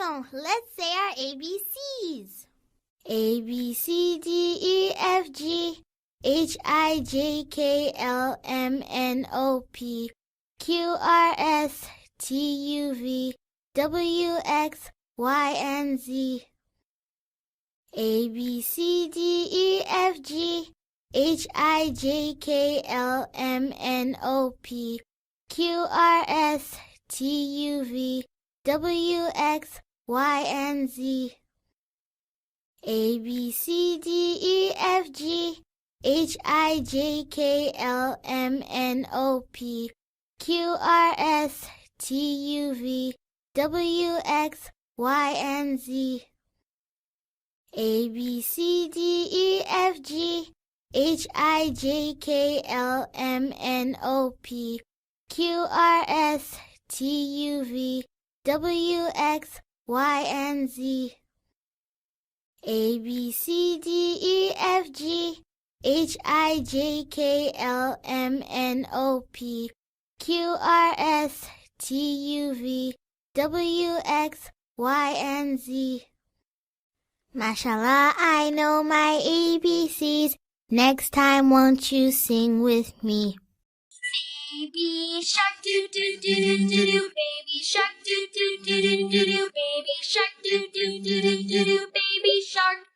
microphone. Let's say our ABCs. A, B, C, D, E, F, G, H, I, J, K, L, M, N, O, P, Q, R, S, T, U, V, W, X, Y, and Z. A, B, C, D, E, F, G, H, I, J, K, L, M, N, O, P, Q, R, S, T, U, V, W, X, Y, and Z. A, B, C, D, E, F, G, H, I, J, K, L, M, N, O, P, Q, R, S, T, U, V, W, X, Y, and Z. A, B, C, D, E, F, G, H, I, J, K, L, M, N, O, P, Q, R, S, T, U, V, W, X, Y, and Z. A, B, C, D, E, F, G, H, I, J, K, L, M, N, O, P, Q, R, S, T, U, V, W, X, Y, and Z. Mashallah, I know my ABCs. Next time, won't you sing with me? Baby shark doo doo doo doo doo doo. Baby shark doo doo doo doo doo doo. Baby shark doo doo doo doo doo doo. Baby shark.